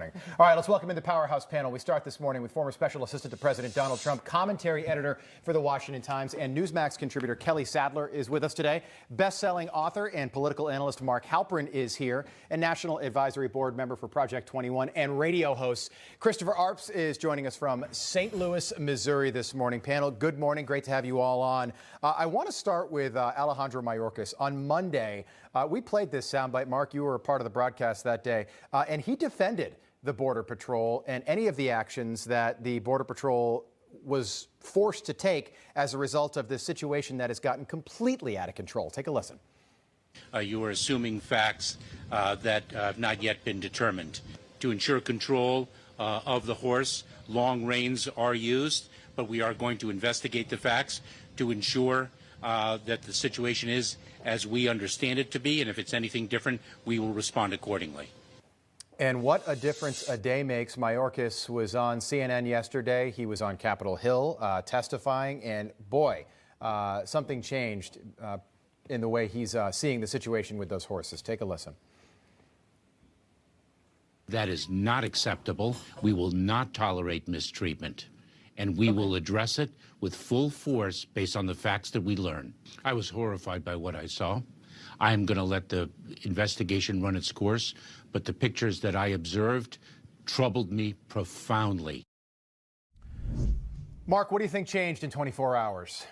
morning. All right, let's welcome in the Powerhouse panel. We start this morning with former Special Assistant to President Donald Trump, commentary editor for The Washington Times, and Newsmax contributor Kelly Sadler is with us today. Best-selling author and political analyst Mark Halperin is here, and National Advisory Board member for Project 21 and radio host Christopher Arps is joining us from St. Louis, Missouri this morning. Panel, good morning. Great to have you all on. I want to start with Alejandro Mayorkas. On Monday, we played this soundbite. Mark, you were a part of the broadcast that day, and he defended the Border Patrol and any of the actions that the Border Patrol was forced to take as a result of this situation that has gotten completely out of control. Take a listen. You are assuming facts that have not yet been determined. To ensure control of the horse, long reins are used, but we are going to investigate the facts to ensure that the situation is as we understand it to be, and if it's anything different, we will respond accordingly. And what a difference a day makes. Mayorkas was on CNN yesterday. He was on Capitol Hill testifying, and boy, something changed in the way he's seeing the situation with those horses. Take a listen. That is not acceptable. We will not tolerate mistreatment, and we will address it with full force based on the facts that we learn. I was horrified by what I saw. I am going to let the investigation run its course, but the pictures that I observed troubled me profoundly. Mark, what do you think changed in 24 hours?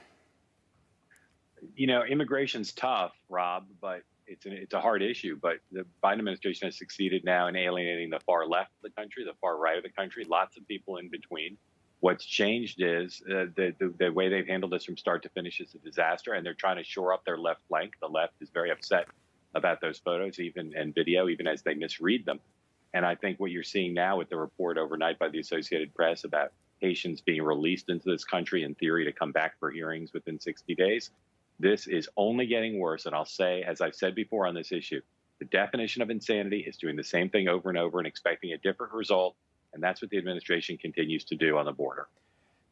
You know, immigration's tough, Rob, but it's a hard issue. But the Biden administration has succeeded now in alienating the far left of the country, the far right of the country, lots of people in between. What's changed is the way they've handled this from start to finish is a disaster, and they're trying to shore up their left flank. The left is very upset about those photos, and video, even as they misread them. And I think what you're seeing now with the report overnight by the Associated Press about Haitians being released into this country in theory to come back for hearings within 60 days, this is only getting worse. And I'll say, as I've said before on this issue, the definition of insanity is doing the same thing over and over and expecting a different result. And that's what the administration continues to do on the border.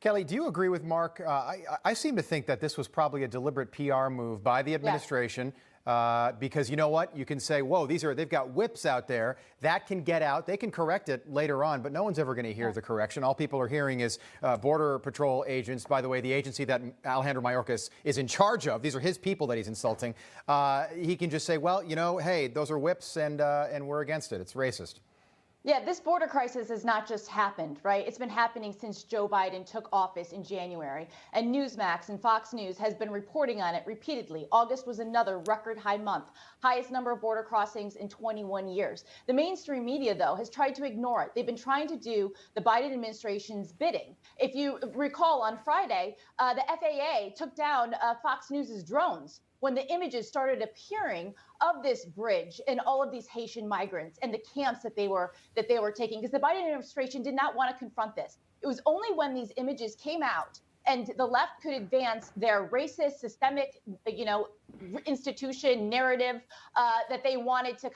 Kelly, do you agree with Mark? I seem to think that this was probably a deliberate PR move by the administration. Because you know what? You can say, whoa, they've got whips out there. That can get out. They can correct it later on, but no one's ever going to hear the correction. All people are hearing is Border Patrol agents. By the way, the agency that Alejandro Mayorkas is in charge of, these are his people that he's insulting. He can just say, well, you know, hey, those are whips and we're against it. It's racist. Yeah, this border crisis has not just happened, right? It's been happening since Joe Biden took office in January. And Newsmax and Fox News has been reporting on it repeatedly. August was another record high month, highest number of border crossings in 21 years. The mainstream media, though, has tried to ignore it. They've been trying to do the Biden administration's bidding. If you recall, on Friday, the FAA took down Fox News's drones when the images started appearing of this bridge and all of these Haitian migrants and the camps that they were taking, because the Biden administration did not want to confront this. It was only when these images came out and the left could advance their racist, systemic, institution narrative that they wanted to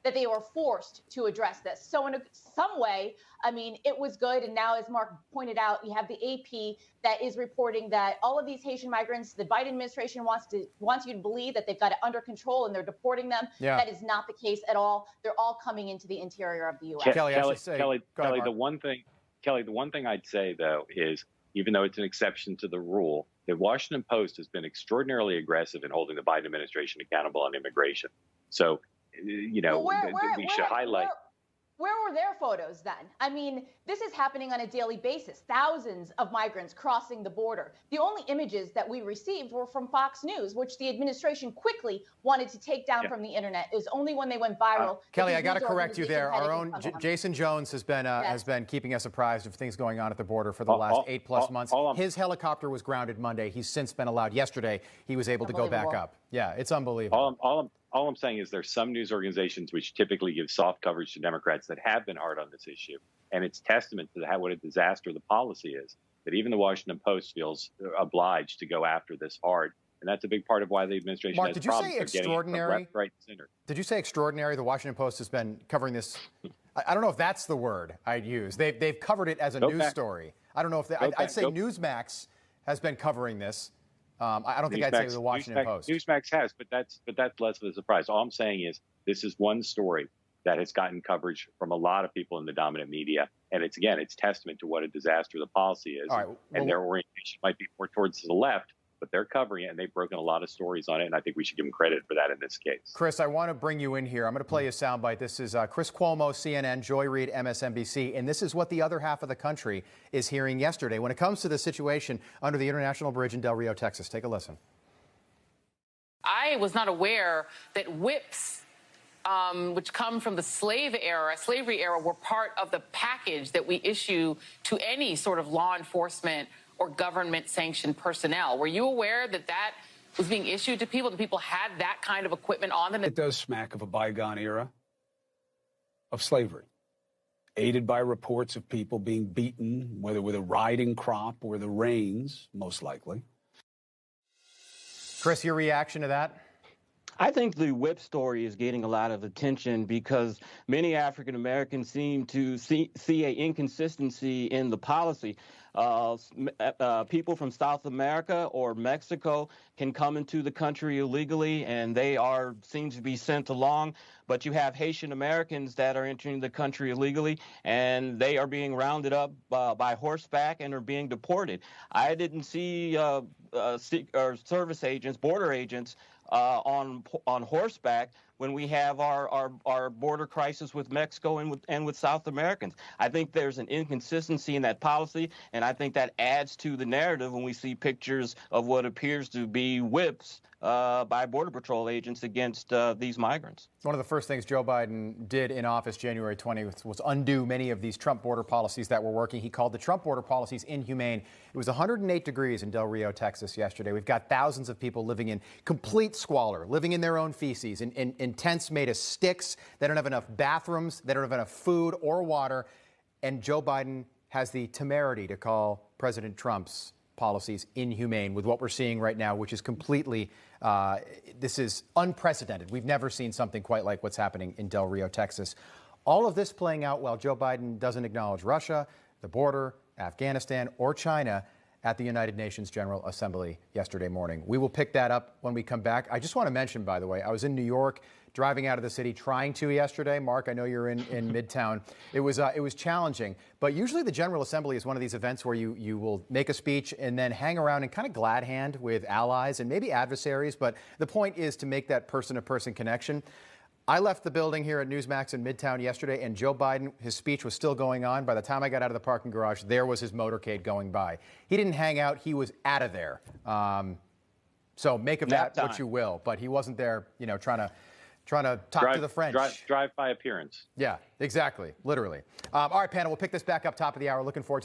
that they were forced to address this. So in some way, I mean, it was good. And now, as Mark pointed out, you have the AP that is reporting that all of these Haitian migrants, the Biden administration wants you to believe that they've got it under control and they're deporting them. Yeah. That is not the case at all. They're all coming into the interior of the U.S. Kelly, the one thing I'd say, though, is even though it's an exception to the rule, the Washington Post has been extraordinarily aggressive in holding the Biden administration accountable on immigration. So, we should highlight. Where were their photos then? I mean, this is happening on a daily basis. Thousands of migrants crossing the border. The only images that we received were from Fox News, which the administration quickly wanted to take down from the internet. It was only when they went viral. Kelly, I got to correct you there. Our own Jason Jones has been keeping us apprised of things going on at the border for the last 8+ months. His helicopter was grounded Monday. He's since been allowed. Yesterday, he was able to go back up. Yeah, it's unbelievable. All I'm saying is there's some news organizations which typically give soft coverage to Democrats that have been hard on this issue. And it's testament to what a disaster the policy is, that even the Washington Post feels obliged to go after this hard. And that's a big part of why the administration Mark, has did you problems say extraordinary? Left, right, center. Did you say extraordinary? The Washington Post has been covering this. I don't know if that's the word I'd use. They've covered it as a news story. I don't know if I'd say Newsmax has been covering this. I don't think I'd say the Washington Post. Newsmax has, but that's less of a surprise. All I'm saying is this is one story that has gotten coverage from a lot of people in the dominant media. And it's testament to what a disaster the policy is. All right, and their orientation might be more towards the left, but they're covering it, and they've broken a lot of stories on it, and I think we should give them credit for that in this case. Chris, I want to bring you in here. I'm going to play you a soundbite. This is Chris Cuomo, CNN, Joy Reid, MSNBC, and this is what the other half of the country is hearing yesterday when it comes to the situation under the International Bridge in Del Rio, Texas. Take a listen. I was not aware that whips, which come from the slavery era, were part of the package that we issue to any sort of law enforcement or government-sanctioned personnel. Were you aware that that was being issued to people? That people had that kind of equipment on them? It does smack of a bygone era of slavery, aided by reports of people being beaten, whether with a riding crop or the reins, most likely. Chris, your reaction to that? I think the whip story is getting a lot of attention because many African Americans seem to see an inconsistency in the policy. People from South America or Mexico can come into the country illegally, and they seem to be sent along. But you have Haitian Americans that are entering the country illegally, and they are being rounded up by horseback and are being deported. I didn't see service agents, border agents, on horseback when we have our border crisis with Mexico and with South Americans. I think there's an inconsistency in that policy, and I think that adds to the narrative when we see pictures of what appears to be whips by Border Patrol agents against these migrants. One of the first things Joe Biden did in office January 20th was undo many of these Trump border policies that were working. He called the Trump border policies inhumane. It was 108 degrees in Del Rio, Texas yesterday. We've got thousands of people living in complete squalor, living in their own feces, in tents made of sticks. They don't have enough bathrooms. They don't have enough food or water. And Joe Biden has the temerity to call President Trump's policies inhumane with what we're seeing right now, which is completely, this is unprecedented. We've never seen something quite like what's happening in Del Rio, Texas. All of this playing out while Joe Biden doesn't acknowledge Russia, the border, Afghanistan, or China at the United Nations General Assembly yesterday morning. We will pick that up when we come back. I just want to mention, by the way, I was in New York driving out of the city trying to yesterday. Mark, I know you're in Midtown. It was challenging, but usually the General Assembly is one of these events where you will make a speech and then hang around and kind of glad hand with allies and maybe adversaries, but the point is to make that person-to-person connection. I left the building here at Newsmax in Midtown yesterday, and Joe Biden, his speech was still going on. By the time I got out of the parking garage, there was his motorcade going by. He didn't hang out. He was out of there. So make of that what you will. But he wasn't there, trying to talk to the French. Drive by appearance. Yeah, exactly. Literally. All right, panel, we'll pick this back up top of the hour. Looking forward to